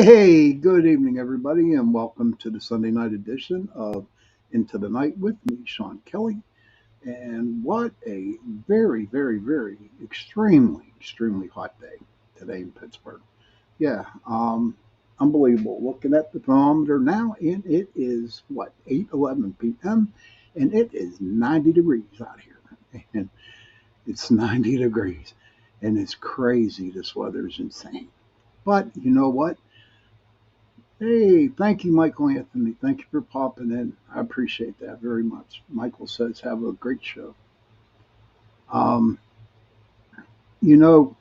Hey, good evening, everybody, and welcome to the Sunday night edition of Into the Night with me, Sean Kelly. And what a very, extremely hot day today in Pittsburgh. Yeah, unbelievable. Looking at the thermometer now, and it is 8:11 p.m., and it is 90 degrees out here. And it's 90 degrees, and it's crazy. This weather is insane. But you know what? Hey, thank you, Michael Anthony. Thank you for popping in. I appreciate that very much. Michael says, have a great show. Um, you know,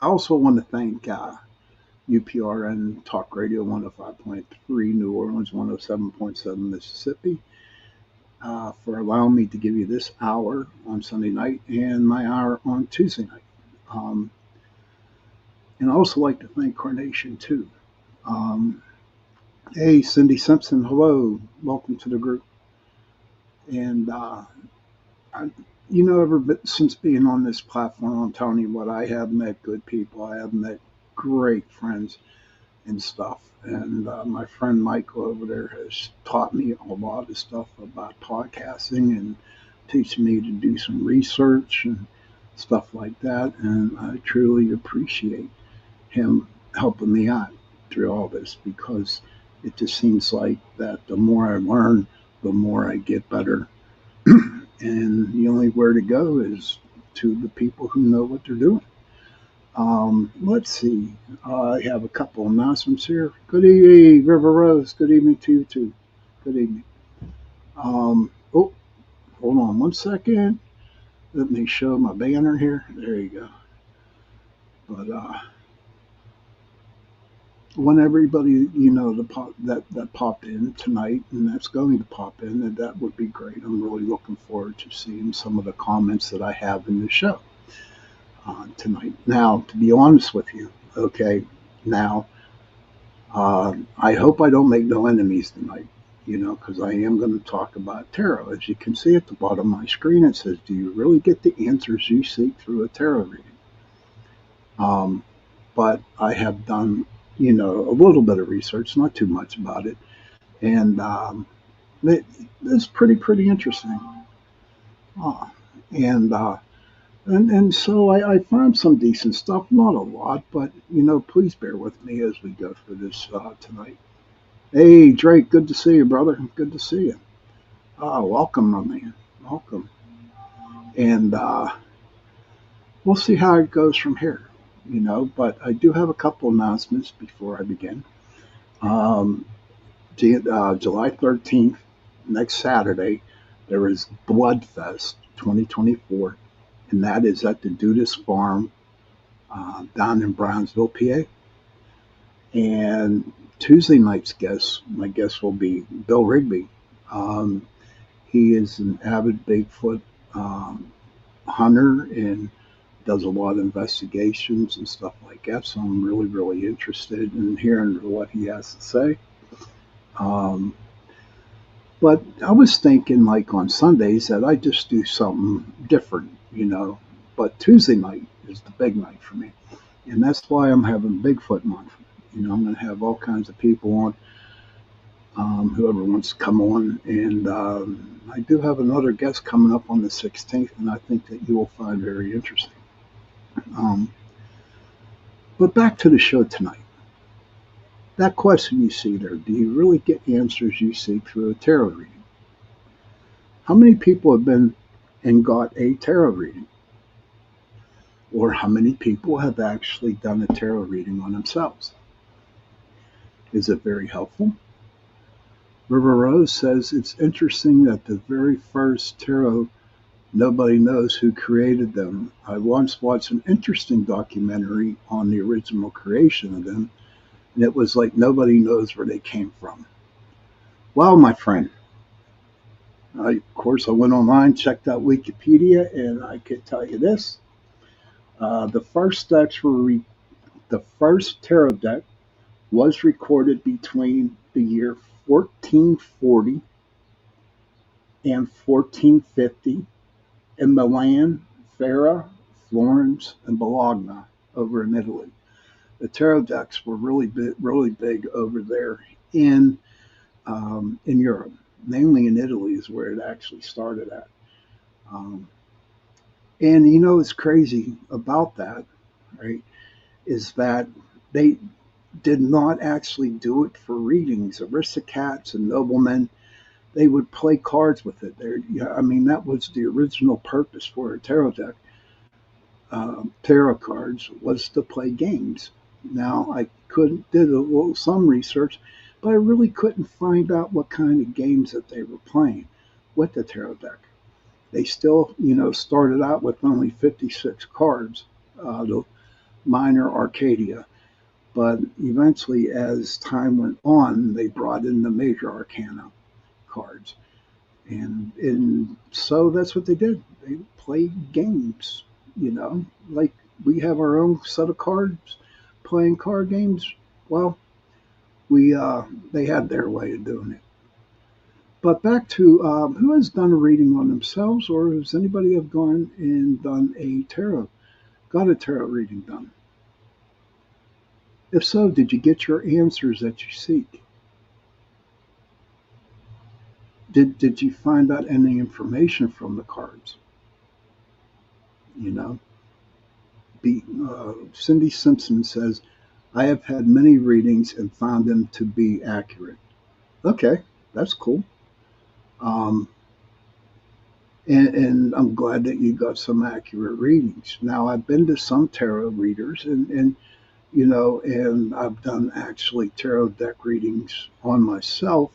I also want to thank UPRN Talk Radio 105.3 New Orleans, 107.7 Mississippi for allowing me to give you this hour on Sunday night and my hour on Tuesday night. Um, and I also like to thank Carnation, too. Um, hey, Cindy Simpson, hello. Welcome to the group. And I, since being on this platform, I'm telling you what, I have met good people. I have met great friends and stuff. And my friend Michael over there has taught me a lot of stuff about podcasting and teaching me to do some research and stuff like that. And I truly appreciate him helping me out through all this because it just seems like that the more I learn, the more I get better. And the only where to go is to the people who know what they're doing. Let's see. I have a couple announcements here. Good evening, River Rose. Good evening to you too. Good evening. Oh, hold on one second. Let me show my banner here. There you go. But want everybody that popped in tonight and that's going to pop in, and that would be great. I'm really looking forward to seeing some of the comments that I have in the show tonight. Now, to be honest with you, okay, now I hope I don't make no enemies tonight, because I am going to talk about tarot. As you can see at the bottom of my screen, it says, "Do you really get the answers you seek through a tarot reading?" But I have done, a little bit of research, not too much about it, and it's pretty interesting. Uh, and and so I found some decent stuff, not a lot, but please bear with me as we go through this tonight. Hey, Drake, good to see you, brother. Good to see you. Welcome, my man. Welcome. And we'll see how it goes from here, but I do have a couple announcements before I begin. Um, July 13th, next Saturday, there is Bloodfest 2024, and that is at the Dudas Farm down in Brownsville, PA. And Tuesday night's my guest will be Bill Rigby. He is an avid Bigfoot hunter and does a lot of investigations and stuff like that. So I'm really interested in hearing what he has to say. But I was thinking, like on Sundays, that I just do something different, But Tuesday night is the big night for me, and that's why I'm having Bigfoot month. I'm going to have all kinds of people on, whoever wants to come on, and I do have another guest coming up on the 16th, and I think that you will find very interesting. But back to the show tonight. That question you see there, do you really get answers you seek through a tarot reading? How many people have been and got a tarot reading? Or how many people have actually done a tarot reading on themselves? Is it very helpful? River Rose says it's interesting that the very first tarot, nobody knows who created them. I once watched an interesting documentary on the original creation of them, and it was like nobody knows where they came from. Well, my friend, of course, I went online, checked out Wikipedia, and I could tell you this. The first tarot deck was recorded between the year 1440 and 1450 in Milan, Ferrara, Florence, and Bologna over in Italy. The tarot decks were really big over there in Europe, mainly in Italy is where it actually started at. Um, and you know, what's crazy about that, right, is that they did not actually do it for readings. Aristocrats and noblemen, they would play cards with it. Yeah, I mean, that was the original purpose for a tarot deck. Tarot cards was to play games. Now, I did a little some research, but I really couldn't find out what kind of games that they were playing with the tarot deck. They still, started out with only 56 cards, the minor Arcadia. But eventually, as time went on, they brought in the major arcana cards. And so that's what they did. They played games, like we have our own set of cards playing card games. Well, we they had their way of doing it. But back to who has done a reading on themselves, or has anybody have gone and got a tarot reading done? If so, did you get your answers that you seek? Did you find out any information from the cards? You know, Cindy Simpson says, I have had many readings and found them to be accurate. Okay, that's cool. Um, and I'm glad that you got some accurate readings. Now, I've been to some tarot readers, and I've done actually tarot deck readings on myself,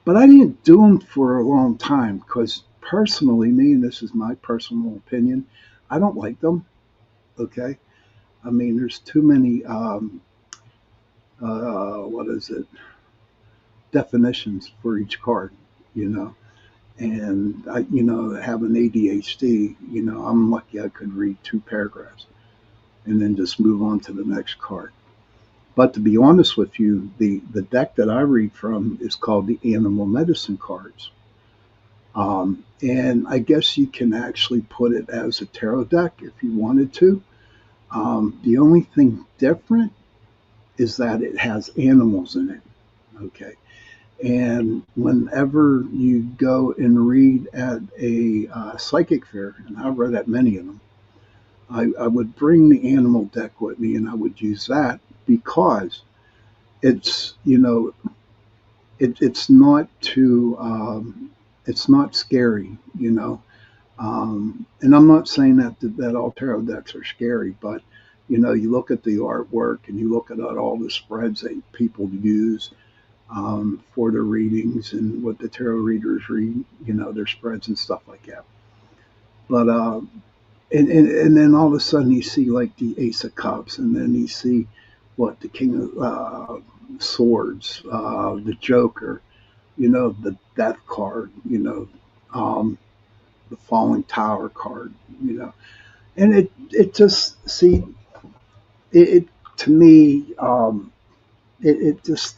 but I didn't do them for a long time because personally, me, and this is my personal opinion, I don't like them. Okay. I mean, there's too many, what is it, definitions for each card, you know. And having ADHD, I'm lucky I could read 2 paragraphs and then just move on to the next card. But to be honest with you, the deck that I read from is called the Animal Medicine cards. And I guess you can actually put it as a tarot deck if you wanted to. The only thing different is that it has animals in it. Okay. And whenever you go and read at a psychic fair, and I've read at many of them, I would bring the animal deck with me and I would use that because it's, it's not too, it's not scary, and I'm not saying that all tarot decks are scary, but you look at the artwork and you look at all the spreads that people use for their readings and what the tarot readers read, their spreads and stuff like that. But and then all of a sudden you see like the Ace of Cups, and then you see what the King of Swords, the Joker, the Death card, um, the Falling Tower card, and it just see it to me, it just,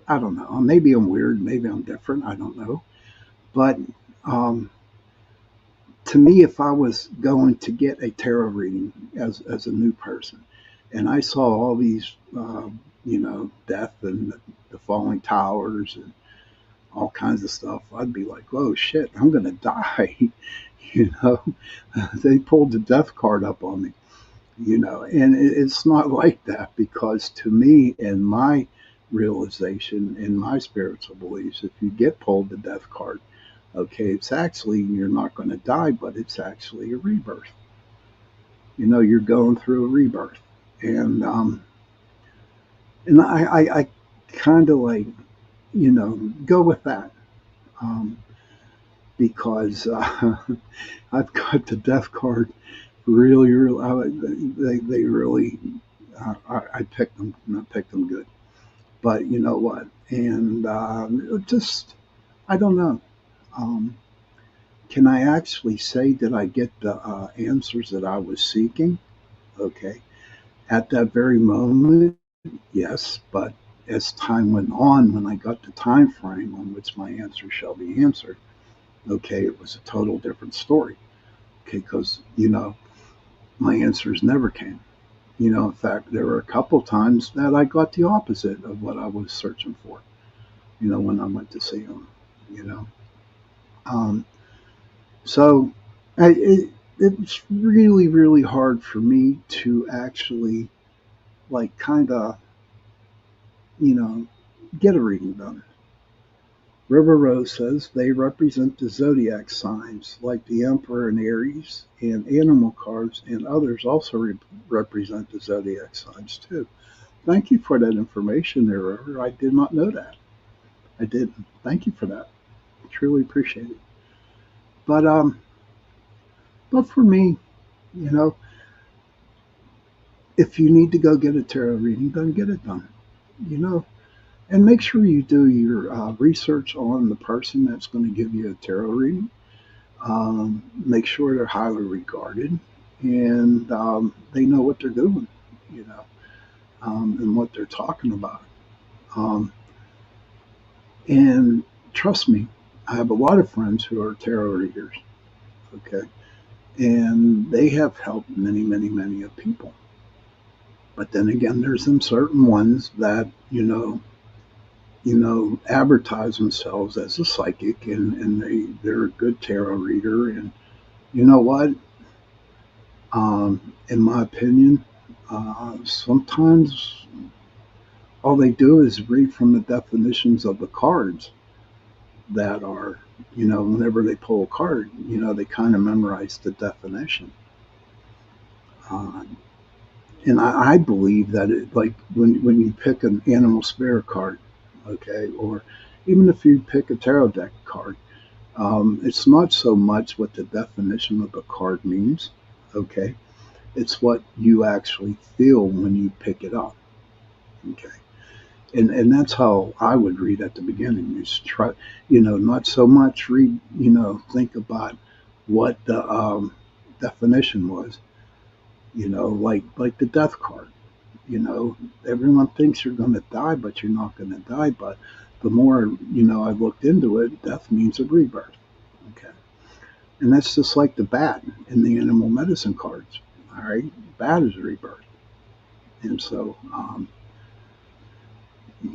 I don't know. Maybe I'm weird. Maybe I'm different. I don't know. But um, to me, if I was going to get a tarot reading as a new person, and I saw all these, death and the falling towers and all kinds of stuff, I'd be like, "Whoa, shit! I'm gonna die." you know, they pulled the death card up on me. And it's not like that because to me, in my realization, in my spiritual beliefs, if you get pulled the death card, okay, it's actually, you're not going to die, but it's actually a rebirth. You're going through a rebirth. And I kind of like, go with that. Um, because I've got the death card really, they really, I picked them, not picked them good. But you know what? And just, I don't know. Um, can I actually say that I get the answers that I was seeking? Okay. At that very moment, yes. But as time went on, when I got the time frame on which my answer shall be answered, okay, it was a total different story. Okay, because my answers never came. In fact, there were a couple times that I got the opposite of what I was searching for, when I went to see them, you know. Um, so it was really, really hard for me to actually, like, kind of, you know, get a reading done. River Rose says they represent the zodiac signs, like the Emperor and Aries, and animal cards and others also represent the zodiac signs too. Thank you for that information there, River. I did not know that. I didn't. Thank you for that. I truly appreciate it. But but for me, you know, if you need to go get a tarot reading done, get it done. You know, and make sure you do your research on the person that's going to give you a tarot reading. Make sure they're highly regarded and they know what they're doing, you know, and what they're talking about. Um, and trust me, I have a lot of friends who are tarot readers, okay, and they have helped many, many, many of people. But then again, there's some certain ones that advertise themselves as a psychic, and they're a good tarot reader. And you know what? In my opinion, sometimes all they do is read from the definitions of the cards that are, whenever they pull a card, they kind of memorize the definition. Uh, and I believe that like when you pick an animal spirit card, okay, or even if you pick a tarot deck card, it's not so much what the definition of the card means, okay? It's what you actually feel when you pick it up, okay? And that's how I would read at the beginning. Is try, not so much read, think about what the definition was, like the death card. Everyone thinks you're going to die, but you're not going to die. But the more I looked into it, death means a rebirth. Okay, and that's just like the bat in the animal medicine cards. All right, bat is a rebirth, and so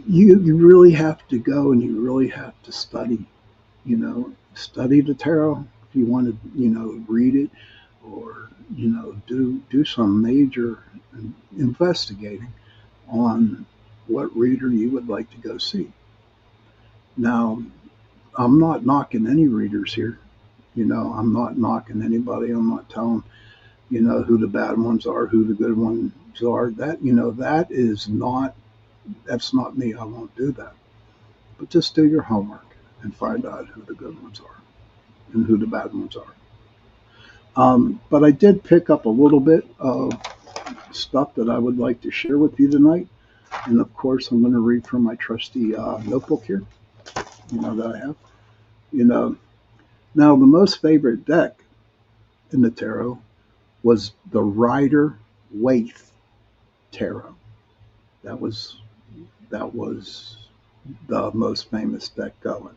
you really have to go and you really have to study. Study the tarot if you want to read it, or do some major investigating on what reader you would like to go see. Now, I'm not knocking any readers here. I'm not knocking anybody. I'm not telling who the bad ones are, who the good ones are. That's not me. I won't do that. But just do your homework and find out who the good ones are and who the bad ones are. But I did pick up a little bit of stuff that I would like to share with you tonight. And of course, I'm going to read from my trusty notebook here, that I have. You know, Now the most favorite deck in the tarot was the Rider Waite Tarot. That was that was the most famous deck going,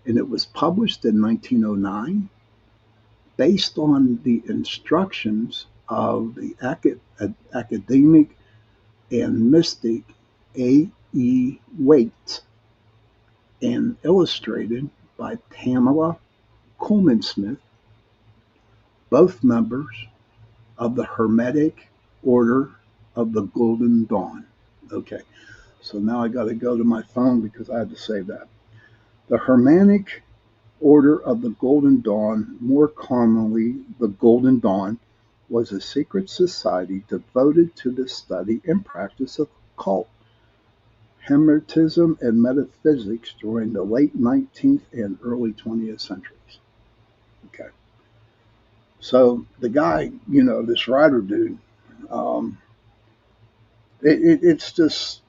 and it was published in 1909, based on the instructions of the academic and mystic A. E. Waite, and illustrated by Pamela Coleman Smith, both members of the Hermetic Order of the Golden Dawn. Okay, so now I got to go to my phone because I had to say that. The Hermetic Order of the Golden Dawn, more commonly the Golden Dawn, was a secret society devoted to the study and practice of occult, Hermetism, and metaphysics during the late 19th and early 20th centuries. Okay. So the guy, this writer dude, um, it's just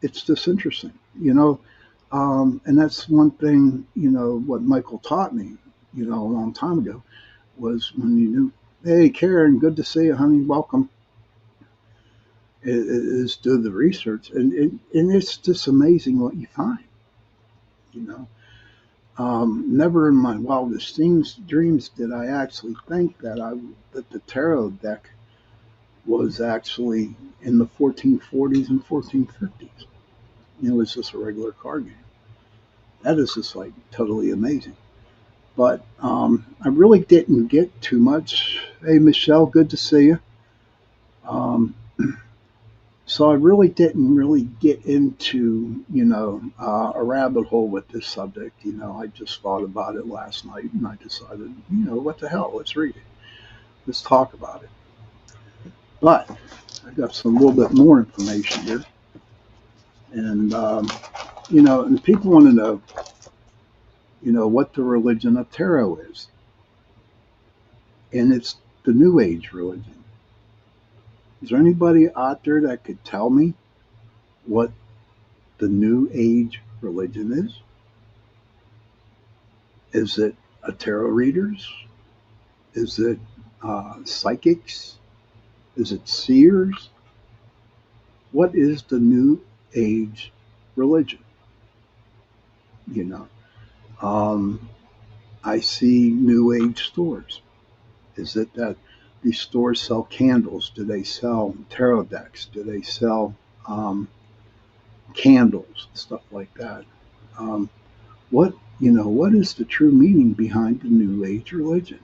interesting, and that's one thing, what Michael taught me, a long time ago, was when you knew, hey Karen, good to see you, honey, welcome, is do the research, and it's just amazing what you find, you know. Never in my wildest dreams did I actually think that the tarot deck was actually in the 1440s and 1450s. It was just a regular card game. That is just like totally amazing. But I really didn't get too much. Hey, Michelle, good to see you. Um, so I really didn't really get into, a rabbit hole with this subject. I just thought about it last night and I decided, what the hell, let's read it. Let's talk about it. But I got some little bit more information here. And, and people want to know, what the religion of tarot is. And it's the New Age religion. Is there anybody out there that could tell me what the New Age religion is? Is it a tarot readers? Is it psychics? Is it seers? What is the New Age religion? You know, um, I see New Age stores. Is it that these stores sell candles? Do they sell tarot decks? Do they sell candles, stuff like that? Um, what is the true meaning behind the New Age religion?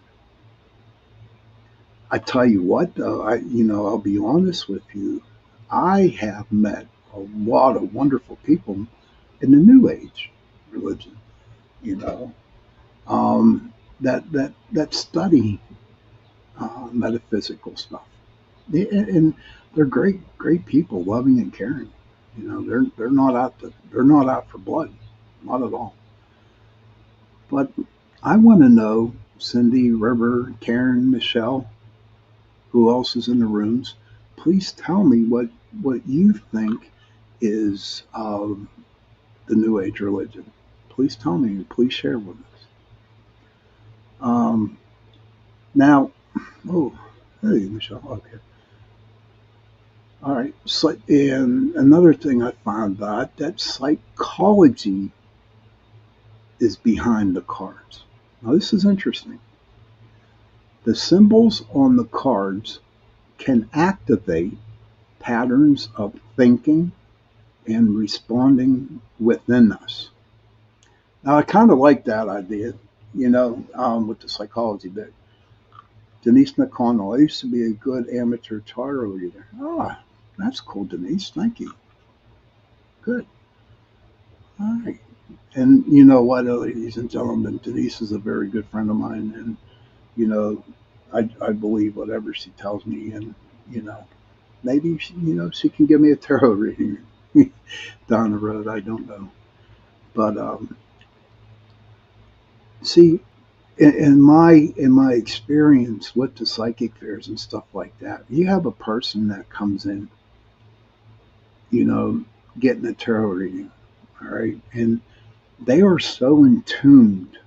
I tell you what, though, I'll be honest with you. I have met a lot of wonderful people in the New Age religion. You know, that study metaphysical stuff, and they're great people, loving and caring. They're not out for blood, not at all. But I want to know, Cindy, River, Karen, Michelle, who else is in the rooms? Please tell me what you think is the New Age religion. Please tell me. Please share with us. Um, now, oh, hey, Michelle. Okay. All right. So, and another thing I found out that psychology is behind the cards. Now, this is interesting. The symbols on the cards can activate patterns of thinking and responding within us. Now, I kind of like that idea, with the psychology bit. Denise McConnell, I used to be a good amateur tarot reader. Ah, that's cool, Denise. Thank you. Good. All right. And you know what, ladies and gentlemen, Denise is a very good friend of mine, and you know, I believe whatever she tells me, and you know, maybe she can give me a tarot reading down the road. I don't know, but see, in my experience with the psychic fairs and stuff like that, you have a person that comes in, you know, getting a tarot reading, all right, and they are so in tuned.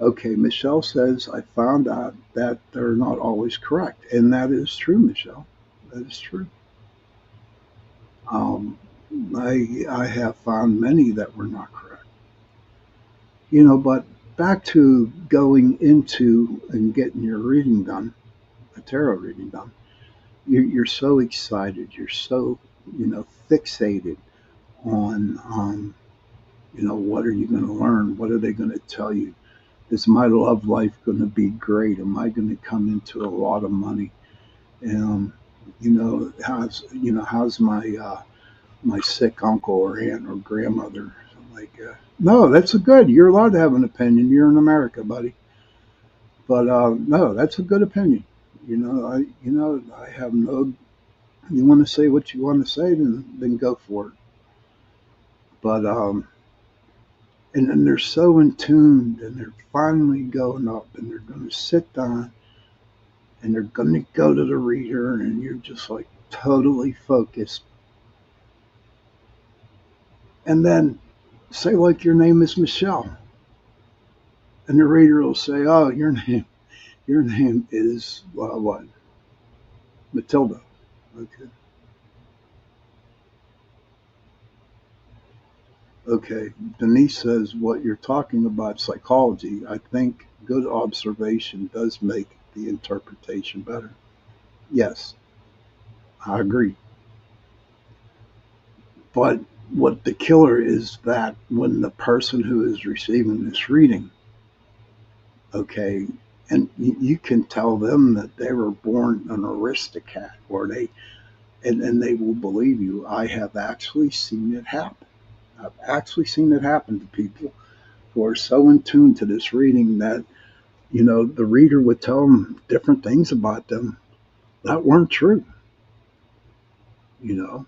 Okay, Michelle says I found out that they're not always correct, and that is true, Michelle. That is true. Um, I have found many that were not correct. But back to going into and getting your reading done, a tarot reading done. You're so excited. You're so fixated on what are you going to learn? What are they going to tell you? Is my love life going to be great? Am I going to come into a lot of money? Um, how's my sick uncle or aunt or grandmother? Like, no, that's a good. You're allowed to have an opinion. You're in America, buddy. But no, that's a good opinion. I have no. You want to say what you want to say, then go for it. But and then they're so in tune, and they're finally going up, and they're going to sit down, and they're going to go to the reader, and you're just like totally focused. And then say like your name is Michelle, and the reader will say, "Oh, your name is what? Matilda." Okay. Okay. Denise says what you're talking about psychology. I think good observation does make the interpretation better. Yes, I agree. But what the killer is that when the person who is receiving this reading, okay, and you can tell them that they were born an aristocrat or and they will believe you. I have actually seen it happen. I've actually seen it happen to people who are so in tune to this reading that, the reader would tell them different things about them that weren't true, you know,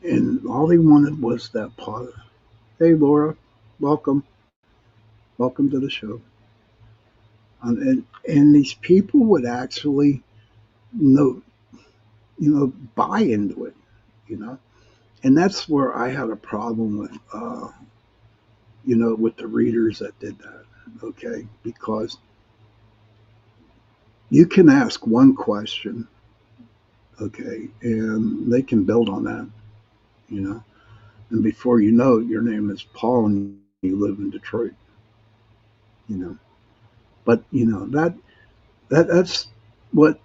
and all they wanted was that part. Hey, Laura, welcome. Welcome to the show. And these people would actually, know, buy into it, you know. And that's where I had a problem with, with the readers that did that, okay? Because you can ask one question, okay, and they can build on that, you know. And before you know it, your name is Paul and you live in Detroit, you know. But that's what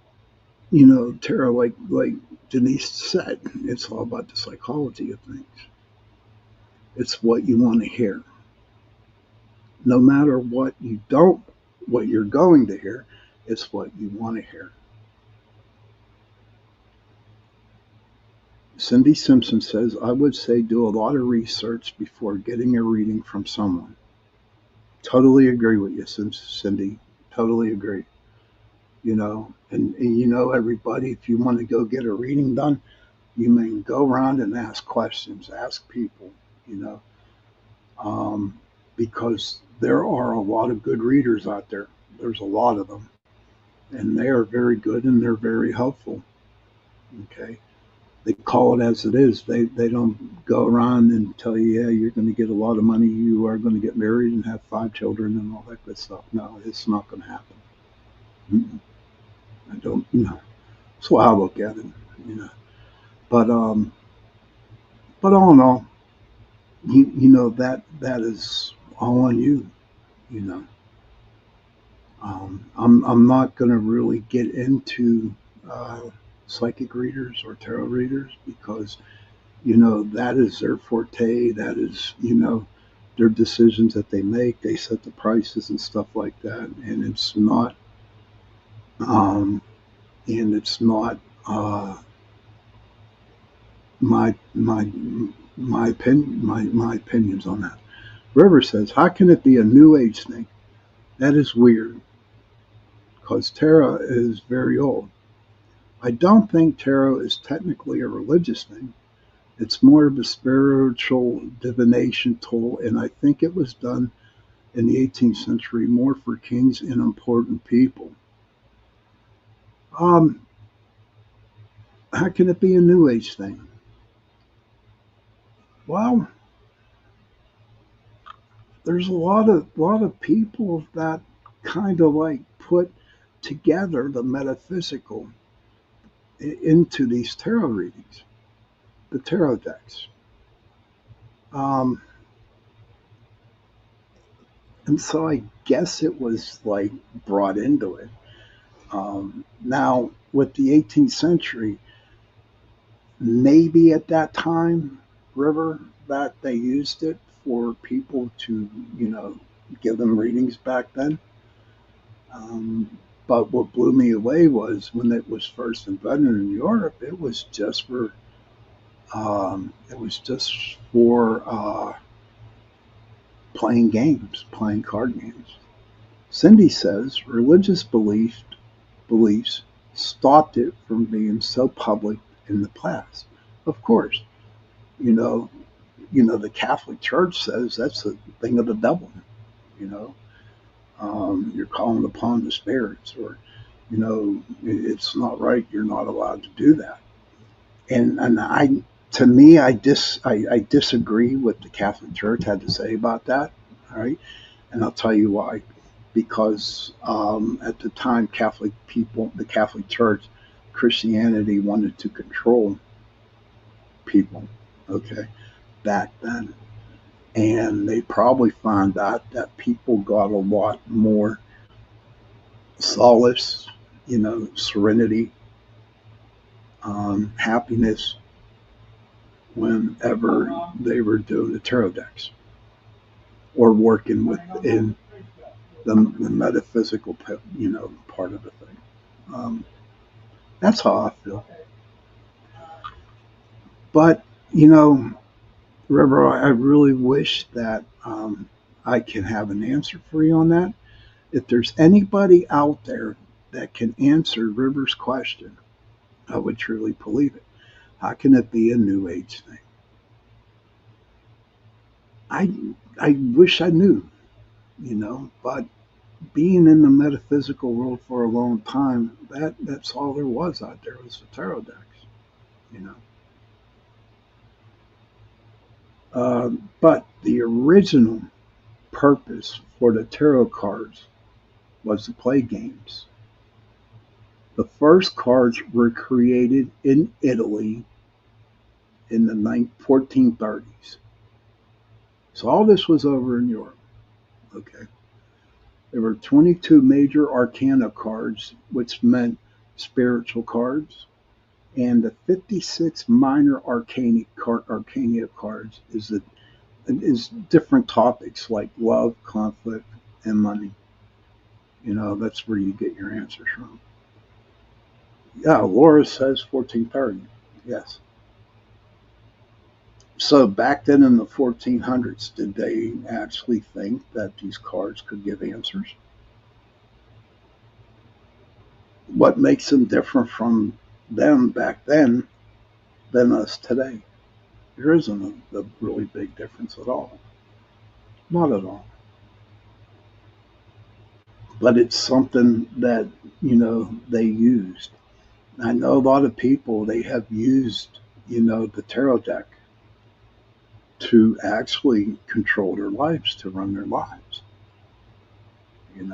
Tara, like Denise said, it's all about the psychology of things. It's what you want to hear. No matter what you're going to hear, it's what you want to hear. Cindy Simpson says, I would say do a lot of research before getting a reading from someone. Totally agree with you, Cindy. Totally agree. And everybody, if you want to go get a reading done, you may go around and ask questions, ask people, you know, um, because there are a lot of good readers out there. There's a lot of them, and they are very good and they're very helpful. Okay, they call it as it is. They don't go around and tell you, yeah, you're going to get a lot of money, you are going to get married and have 5 children and all that good stuff. No, it's not going to happen. Mm-mm. I don't. That's why I look at it. You know, but but all in all, that is all on you. You know, I'm not going to really get into uh, psychic readers or tarot readers because that is their forte. That is their decisions that they make. They set the prices and stuff like that, um, and it's not my my my opinions on that. River says, how can it be a new age thing? That is weird because tarot is very old. I don't think tarot is technically a religious thing. It's more of a spiritual divination tool, and I think it was done in the 18th century more for kings and important people. Um, how can it be a new age thing? Well, there's a lot of people that kind of like put together the metaphysical into these tarot readings, the tarot decks. Um, and so I guess it was like brought into it. Now, with the 18th century, maybe at that time, River, that they used it for people to, give them readings back then. Um, but what blew me away was when it was first invented in Europe, it was just for playing games, playing card games. Cindy says religious beliefs stopped it from being so public in the past. Of course, you know, the Catholic Church says that's a thing of the devil. You know, you're calling upon the spirits, or it's not right. You're not allowed to do that. And to me, I disagree with the Catholic Church had to say about that. All right, and I'll tell you why. Because at the time, the Catholic Church, Christianity wanted to control people. Okay, back then, and they probably found out that people got a lot more solace, serenity, happiness whenever they were doing the tarot decks or working within the metaphysical, part of the thing. That's how I feel. But River, I really wish that I can have an answer for you on that. If there's anybody out there that can answer River's question, I would truly believe it. How can it be a New Age thing? I wish I knew, but being in the metaphysical world for a long time, that's all there was out there was the tarot decks, you know. But the original purpose for the tarot cards was to play games. The first cards were created in Italy in the 1430s. So all this was over in Europe. Okay. There were 22 major arcana cards, which meant spiritual cards, and the 56 minor arcana cards is different topics like love, conflict, and money. That's where you get your answers from. Yeah, Laura says 1430. Yes. So back then in the 1400s, did they actually think that these cards could give answers? What makes them different from them back then than us today? There isn't a really big difference at all. Not at all. But it's something that, they used. I know a lot of people, they have used, the tarot deck to actually control their lives, to run their lives, and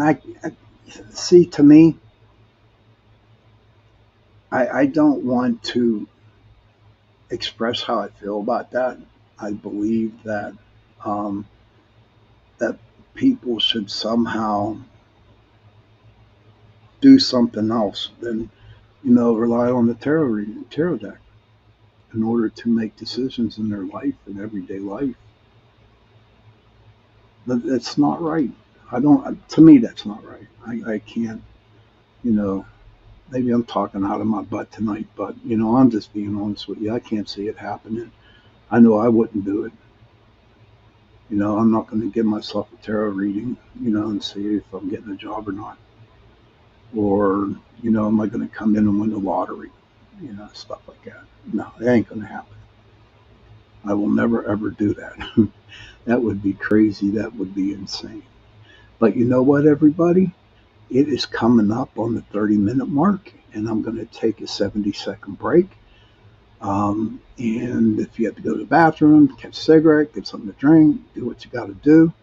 I see, to me, I don't want to express how I feel about that. I believe that that people should somehow do something else than rely on the tarot deck in order to make decisions in their life and everyday life. That's not right. To me, that's not right. I can't, maybe I'm talking out of my butt tonight, but, I'm just being honest with you. I can't see it happening. I know I wouldn't do it. I'm not going to give myself a tarot reading, and see if I'm getting a job or not. Or, am I going to come in and win the lottery? Stuff like that. No, it ain't going to happen. I will never, ever do that. That would be crazy. That would be insane. But you know what, everybody? It is coming up on the 30-minute mark, and I'm going to take a 70-second break. And if you have to go to the bathroom, catch a cigarette, get something to drink, do what you got to do,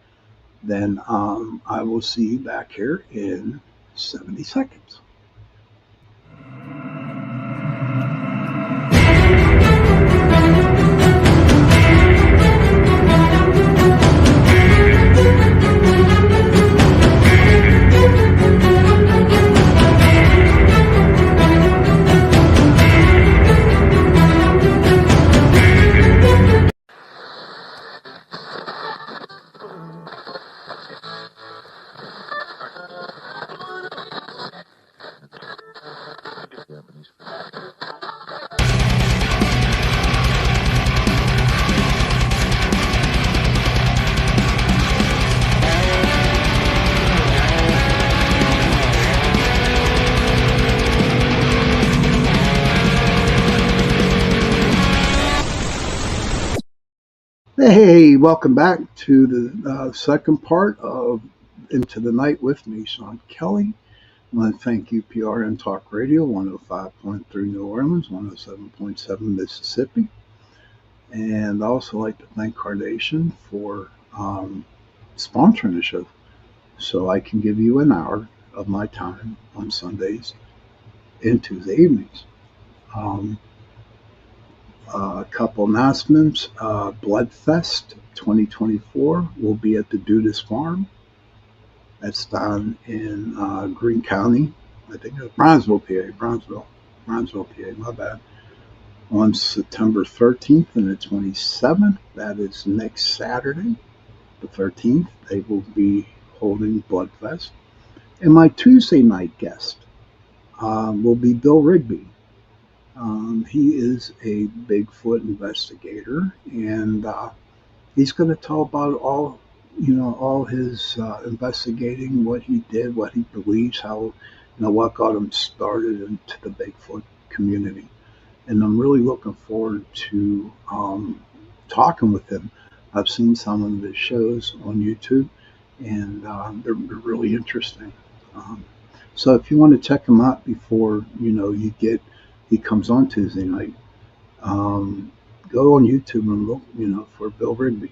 then I will see you back here in 70 seconds. Hey, welcome back to the second part of Into the Night with me, Sean Kelly. I want to thank UPRN Talk Radio, 105.3 New Orleans, 107.7 Mississippi. And I also like to thank Carnation for sponsoring the show, so I can give you an hour of my time on Sundays and Tuesday evenings. A couple announcements. Bloodfest 2024 will be at the Dudas Farm. That's down in Greene County, I think it was Bronzeville, PA. Bronzeville, PA. My bad. On September 13th and the 27th, that is next Saturday, the 13th, they will be holding Bloodfest. And my Tuesday night guest will be Bill Rigby. He is a Bigfoot investigator, and he's going to tell about all his investigating, what he did, what he believes, how, what got him started into the Bigfoot community. And I'm really looking forward to talking with him. I've seen some of his shows on YouTube, and they're really interesting. Um, so if you want to check him out before he comes on Tuesday night, um, go on YouTube and look for Bill Rigby,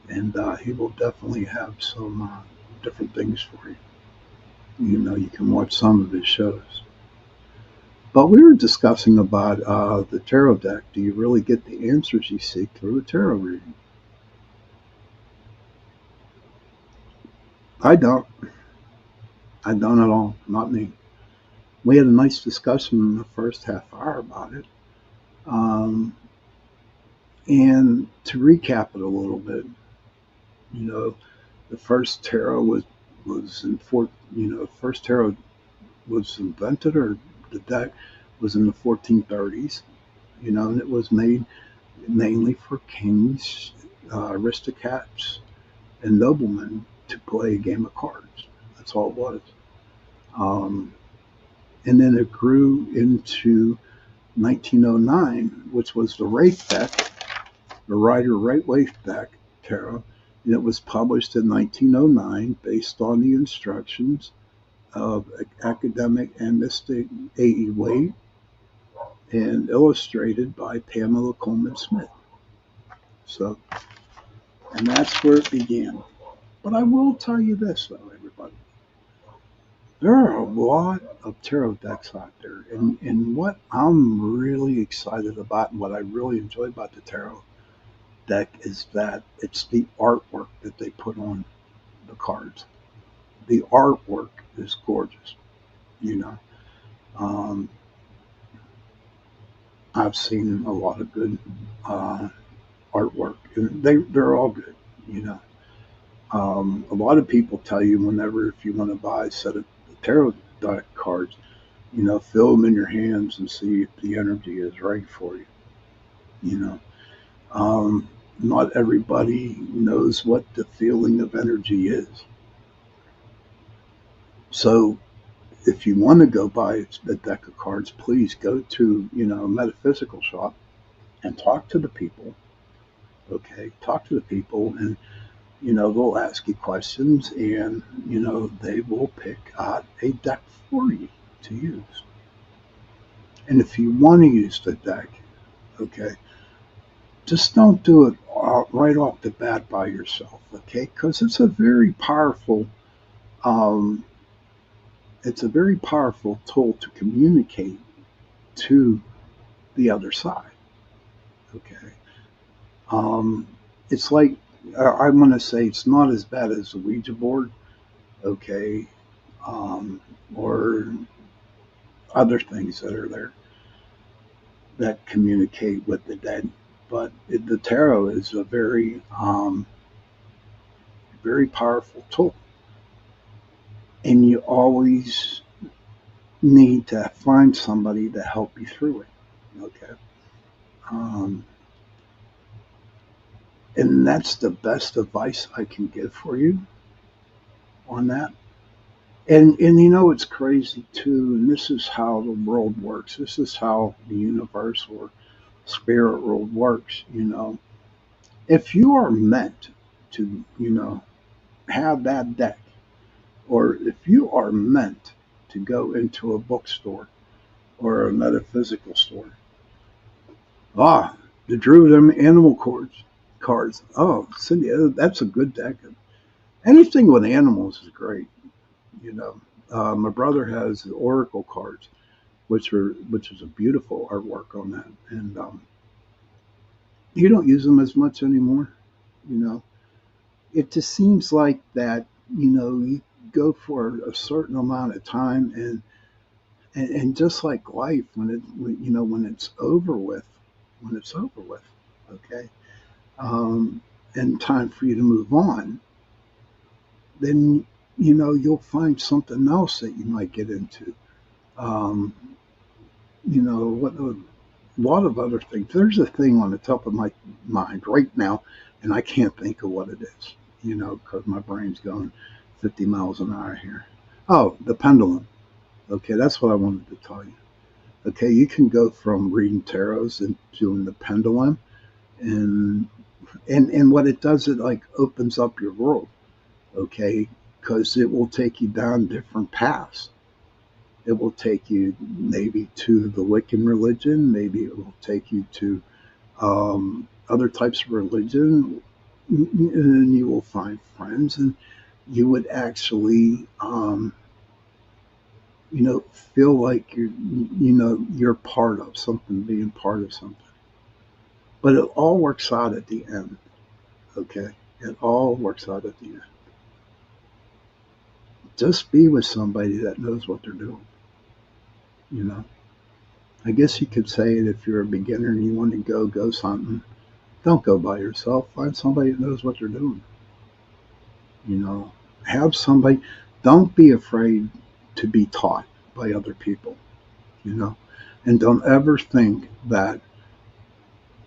and he will definitely have some different things for you. You can watch some of his shows. But we were discussing about the tarot deck. Do you really get the answers you seek through a tarot reading? I don't. I don't at all. Not me. We had a nice discussion in the first half hour about it. Um, and to recap it a little bit, you know, the first tarot was in first tarot was invented, or the deck was in the 1430s. And it was made mainly for kings, aristocrats, and noblemen to play a game of cards. That's all it was. Um, and then it grew into 1909, which was the Wraith deck, the Rider-Waite deck tarot, and it was published in 1909 based on the instructions of academic and mystic A.E. Waite and illustrated by Pamela Coleman Smith. So, and that's where it began. But I will tell you this, though, everybody. There are a lot of tarot decks out there. And what I'm really excited about and what I really enjoy about the tarot deck is that it's the artwork that they put on the cards. The artwork is gorgeous, you know. Um, I've seen a lot of good uh, artwork, and they're all good, you know. A lot of people tell you whenever if you want to buy a set of tarot deck cards, feel them in your hands and see if the energy is right for you. You know, not everybody knows what the feeling of energy is. So if you want to go buy a deck of cards, please go to a metaphysical shop and talk to the people. Okay, talk to the people, and they'll ask you questions, and they will pick out a deck for you to use. And if you want to use the deck, okay, just don't do it right off the bat by yourself, okay? Because um, it's a very powerful tool to communicate to the other side, okay? Um, it's like I want to say it's not as bad as a Ouija board, okay, or other things that are there that communicate with the dead. But the tarot is a very powerful tool, and you always need to find somebody to help you through it. Okay, um, and that's the best advice I can give for you on that. And it's crazy too. And this is how the world works. This is how the universe or spirit world works. If you are meant to, have that deck, or if you are meant to go into a bookstore or a metaphysical store, the Druid Animal cards. Oh, Cindy, that's a good deck. Anything with animals is great. You know, my brother has the Oracle cards, which is a beautiful artwork on that, and you don't use them as much anymore. You know, it just seems like that. You go for a certain amount of time, and And just like life, when it's over with, when it's over with, okay, um, and time for you to move on, then you'll find something else that you might get into. Um, what a lot of other things. There's a thing on the top of my mind right now, and I can't think of what it is. Because my brain's going 50 miles an hour here. Oh, the pendulum. Okay, that's what I wanted to tell you. Okay, you can go from reading tarots and doing the pendulum, and and what it does, it like opens up your world. Okay, because it will take you down different paths. It will take you maybe to the Wiccan religion. Maybe it will take you to other types of religion, and you will find friends, and you would actually, feel like you're part of something, being part of something. But it all works out at the end. Okay, it all works out at the end. Just be with somebody that knows what they're doing. You know, I guess you could say it if you're a beginner and you want to go something. Don't go by yourself. Find somebody that knows what they're doing. You know, have somebody. Don't be afraid to be taught by other people. You know, and don't ever think that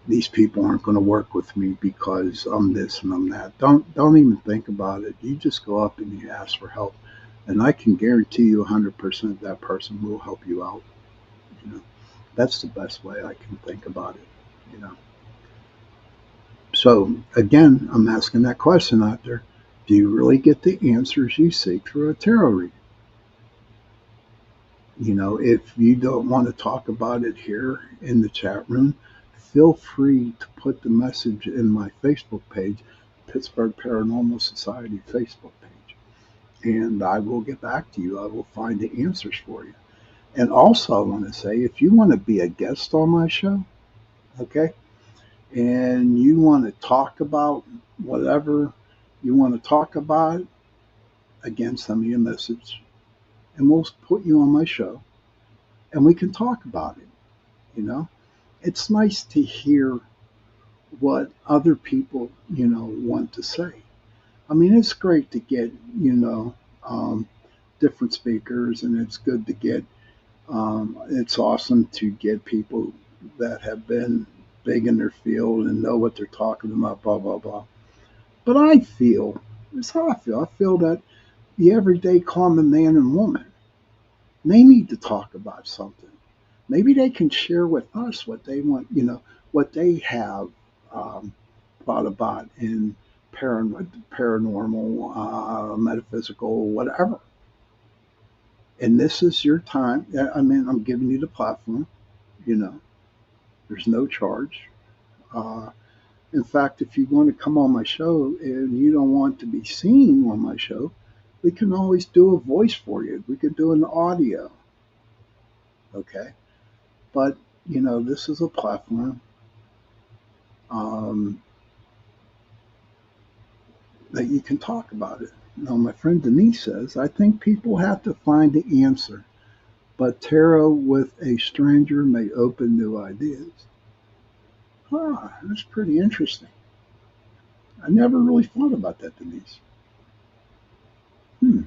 these people aren't going to work with me because I'm this and I'm that. Don't even think about it. You just go up and you ask for help, and I can guarantee you 100% that person will help you out. You know, that's the best way I can think about it. You know. So again, I'm asking that question out there. Do you really get the answers you seek through a tarot reading? If you don't want to talk about it here in the chat room, feel free to put the message in my Facebook page, Pittsburgh Paranormal Society Facebook page, and I will get back to you. I will find the answers for you. And also, I want to say, if you want to be a guest on my show, okay, and you want to talk about whatever you want to talk about, again, send me a message, and we'll put you on my show, and we can talk about it. You know, it's nice to hear what other people, want to say. I mean, it's great to get, um, different speakers, and it's good to get, it's awesome to get people that have been big in their field and know what they're talking about, blah, blah, blah. But I feel, it's how I feel. I feel that the everyday common man and woman, they need to talk about something. Maybe they can share with us what they want, what they have um, thought about in paranormal, metaphysical, whatever. And this is your time. I mean, I'm giving you the platform. You know, there's no charge. Uh, in fact, if you want to come on my show and you don't want to be seen on my show, we can always do a voice for you. We could do an audio. Okay. But, this is a platform um, that you can talk about it. Now, my friend Denise says, I think people have to find the answer, but tarot with a stranger may open new ideas. Ah, that's pretty interesting. I never really thought about that, Denise. Hmm.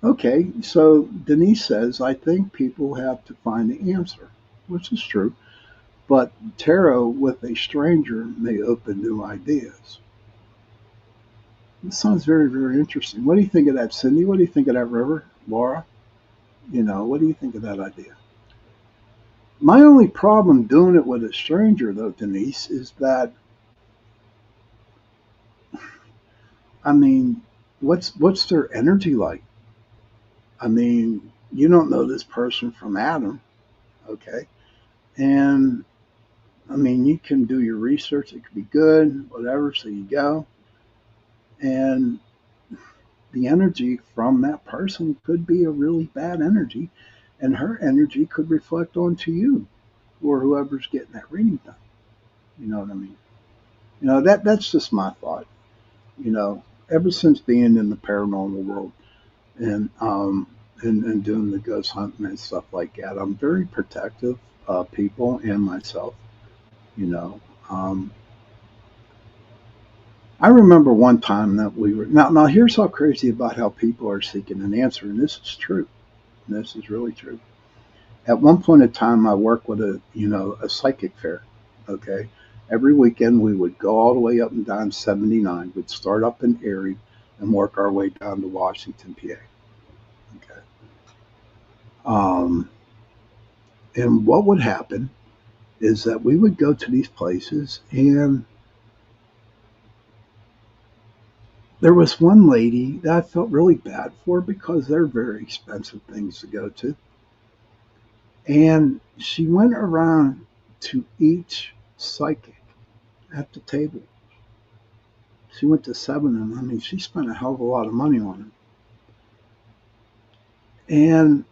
Okay, so Denise says, I think people have to find the answer, which is true, but tarot with a stranger may open new ideas. This sounds very, very interesting. What do you think of that, Cindy? What do you think of that, River? Laura? What do you think of that idea? My only problem doing it with a stranger, though, Denise, is that, I mean, what's their energy like? I mean, you don't know this person from Adam, okay? And I mean, you can do your research; it could be good, whatever. So you go, and the energy from that person could be a really bad energy, and her energy could reflect onto you or whoever's getting that reading done. You know what I mean? That's just my thought. Ever since being in the paranormal world, and and doing the ghost hunting and stuff like that. I'm very protective of people and myself, you know. Um, I remember one time that we were now. Here's how crazy about how people are seeking an answer, and this is true. This is really true. At one point in time, I worked with a psychic fair. Okay, every weekend we would go all the way up and down 79. We'd start up in Erie and work our way down to Washington, PA. Okay, um, and what would happen is that we would go to these places, and there was one lady that I felt really bad for because they're very expensive things to go to. And she went around to each psychic at the table. She went to seven of them. I mean, she spent a hell of a lot of money on it. And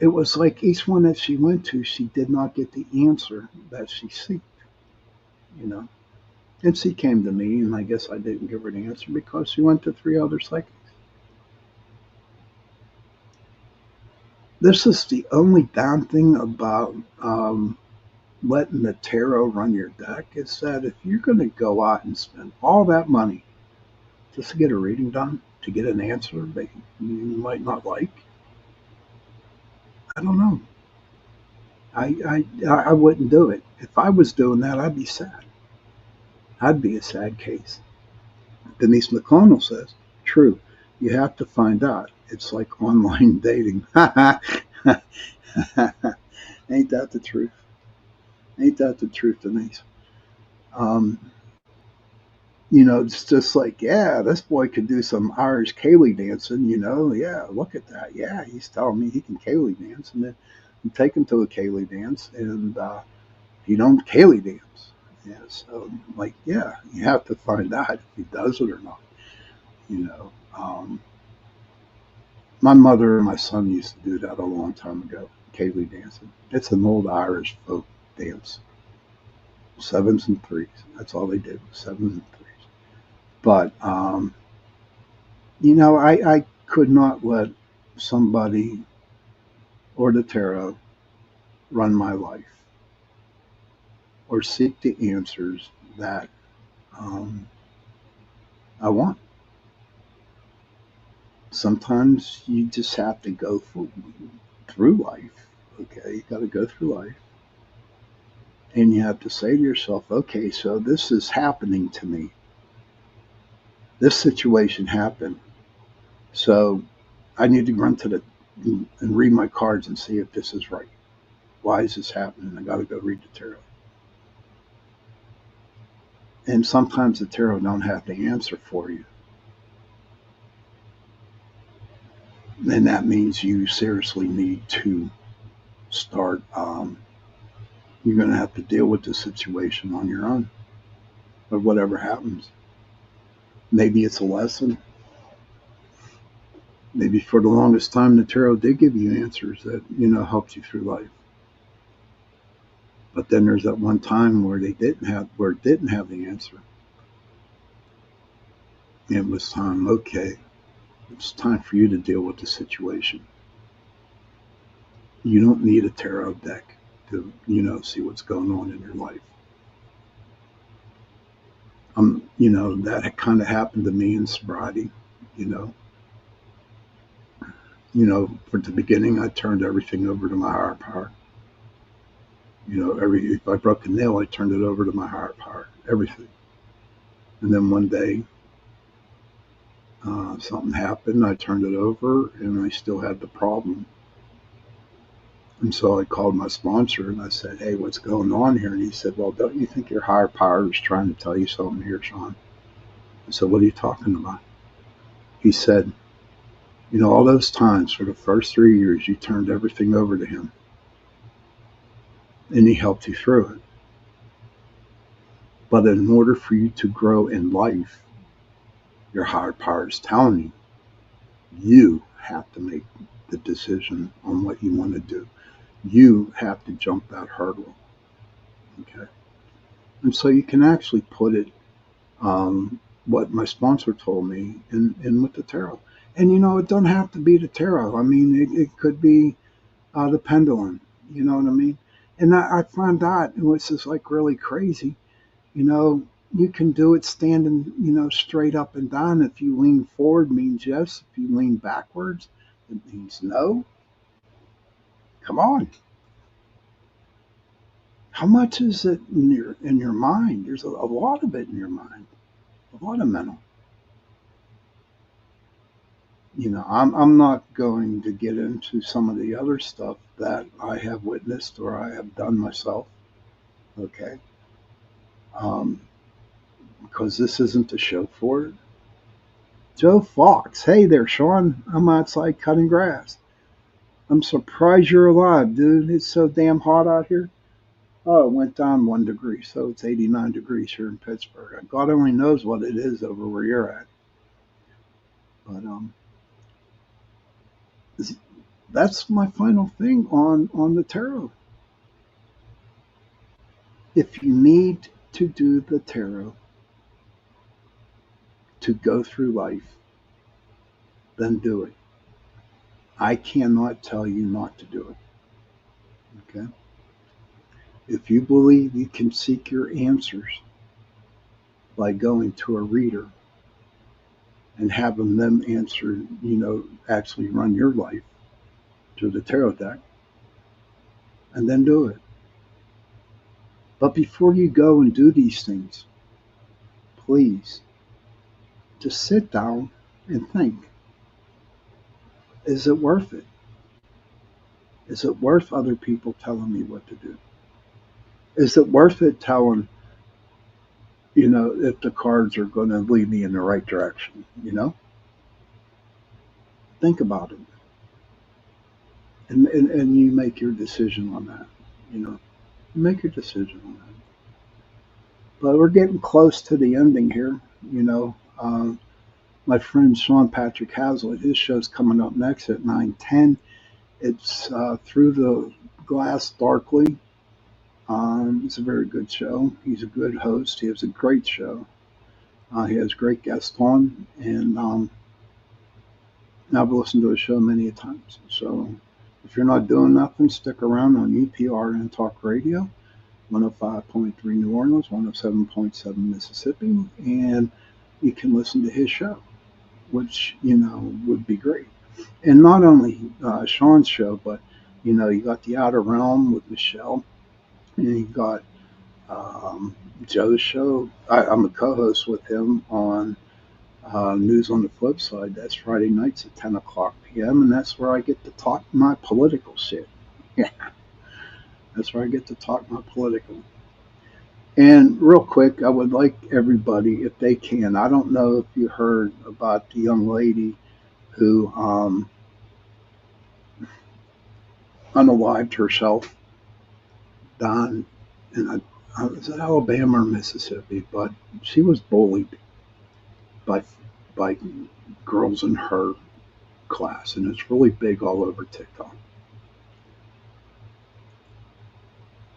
it was like each one that she went to, she did not get the answer that she seeked, you know. And she came to me, and I guess I didn't give her the answer because she went to three other psychics. This is the only damn thing about letting the tarot run your deck is that if you're going to go out and spend all that money just to get a reading done, to get an answer that you might not like, I don't know. I wouldn't do it. If I was doing that, I'd be sad. I'd be a sad case. Denise McConnell says, true. You have to find out. It's like online dating. Ain't that the truth? Ain't that the truth, Denise? Um, it's just like, yeah, this boy could do some Irish Cayley dancing, yeah, look at that. Yeah, he's telling me he can Cayley dance. And then you take him to a Cayley dance and he don't Cayley dance. Yeah, so like, yeah, you have to find out if he does it or not, you know. My mother and my son used to do that a long time ago, Cayley dancing. It's an old Irish folk dance, sevens and threes. That's all they did, was sevens and threes. But I could not let somebody or the tarot run my life or seek the answers that um, I want. Sometimes you just have to go through life. Okay, you got to go through life, and you have to say to yourself, okay, so this is happening to me. This situation happened, so I need to run to the and read my cards and see if this is right. Why is this happening? I got to go read the tarot. And sometimes the tarot don't have the answer for you, and that means you seriously need to start. You're going to have to deal with the situation on your own, or whatever happens. Maybe it's a lesson. Maybe for the longest time, the tarot did give you answers that helped you through life. But then there's that one time where it didn't have the answer. And it was time. Okay, it's time for you to deal with the situation. You don't need a tarot deck to see what's going on in your life. That kind of happened to me in sobriety. You know, for the beginning, I turned everything over to my higher power. If I broke a nail, I turned it over to my higher power. Everything. And then one day, something happened. I turned it over, and I still had the problem. And so I called my sponsor and I said, "Hey, what's going on here?" And he said, "Well, don't you think your higher power is trying to tell you something here, Sean?" I said, "What are you talking about?" He said, "All those times for the first 3 years, you turned everything over to him, and he helped you through it. But in order for you to grow in life, your higher power is telling you have to make the decision on what you want to do. You have to jump that hurdle." Okay. And so you can actually put it, what my sponsor told me, in with the tarot. And it don't have to be the tarot. I mean, it could be the pendulum. You know what I mean? And I find out, which is like really crazy, you know, you can do it standing, straight up and down. If you lean forward, means yes. If you lean backwards, it means no. Come on. How much is it in your mind? There's a lot of it in your mind, a lot of mental. I'm not going to get into some of the other stuff that I have witnessed or I have done myself. Okay, um, because this isn't the show for it. Joe Fox, hey there, Sean. I'm outside cutting grass. I'm surprised you're alive, dude. It's so damn hot out here. Oh, it went down 1 degree, so it's 89 degrees here in Pittsburgh. God only knows what it is over where you're at. But that's my final thing on the tarot. If you need to do the tarot to go through life, then do it. I cannot tell you not to do it. Okay? If you believe you can seek your answers by going to a reader and having them answer, actually run your life through the tarot deck, and then do it. But before you go and do these things, please just sit down and think, is it worth it? Is it worth other people telling me what to do? Is it worth it telling, if the cards are going to lead me in the right direction? Think about it. And you make your decision on that. Make your decision on that. But we're getting close to the ending here. My friend Sean Patrick Hazlitt, his show's coming up next at 9:10. It's Through the Glass Darkly. It's a very good show. He's a good host. He has a great show. He has great guests on, and I've listened to his show many a times. So if you're not doing nothing, stick around on UPRN Talk Radio, 105.3 New Orleans, 107.7 Mississippi, and you can listen to his show, which, would be great. And not only Sean's show, but, you got The Outer Realm with Michelle, and you got Joe's show. I'm a co-host with him on News on the Flip Side. That's Friday nights at 10 o'clock p.m., and that's where I get to talk my political shit. Yeah, that's where I get to talk my political. And real quick, I would like everybody, if they can, I don't know if you heard about the young lady who unalived herself down in was it Alabama or Mississippi, but she was bullied by by girls in her class, and it's really big all over TikTok.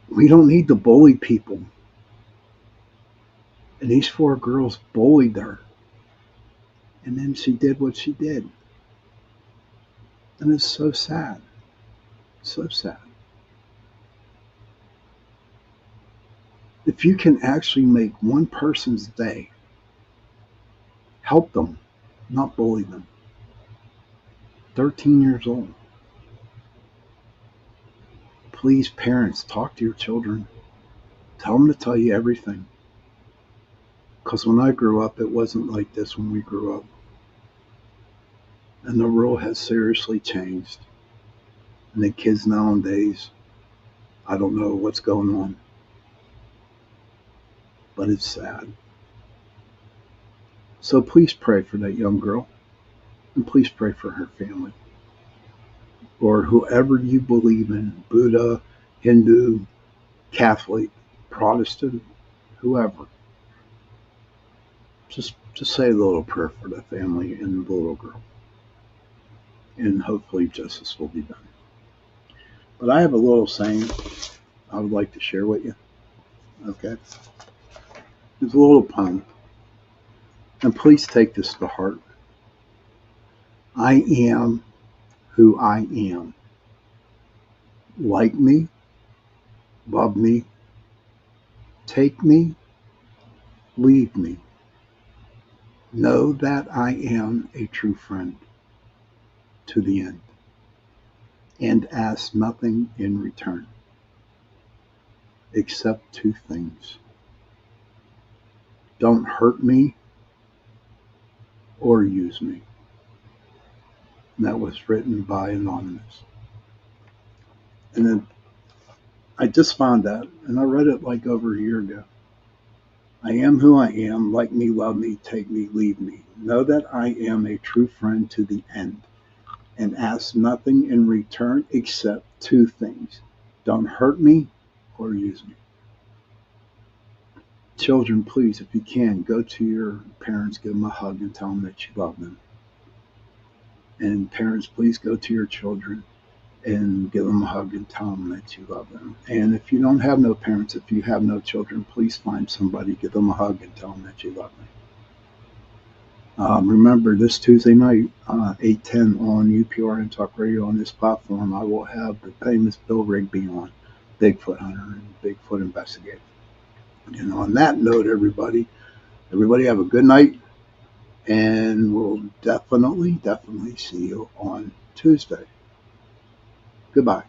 We don't need to bully people, and these 4 girls bullied her, and then she did what she did, and it's so sad, so sad. If you can actually make one person's day, help them, not bully them. 13 years old. Please, parents, talk to your children. Tell them to tell you everything. Because when I grew up, it wasn't like this when we grew up. And the world has seriously changed. And the kids nowadays, I don't know what's going on. But it's sad. So please pray for that young girl. And please pray for her family. Or whoever you believe in, Buddha, Hindu, Catholic, Protestant, whoever. Just say a little prayer for the family and the little girl. And hopefully justice will be done. But I have a little saying I would like to share with you. Okay? It's a little poem. And please take this to heart. I am who I am. Like me, love me, take me, leave me. Know that I am a true friend to the end, and ask nothing in return except two things. Don't hurt me or use me. And that was written by Anonymous. And then I just found that, and I read it like over a year ago. I am who I am. Like me, love me, take me, leave me. Know that I am a true friend to the end, and ask nothing in return except two things. Don't hurt me or use me. Children, please, if you can, go to your parents, give them a hug, and tell them that you love them. And parents, please go to your children and give them a hug and tell them that you love them. And if you don't have no parents, if you have no children, please find somebody, give them a hug, and tell them that you love them. Remember, this Tuesday night, 8:10 on UPRN Talk Radio on this platform, I will have the famous Bill Rigby on, Bigfoot Hunter and Bigfoot Investigator. And on that note, everybody have a good night, and we'll definitely see you on Tuesday. Goodbye.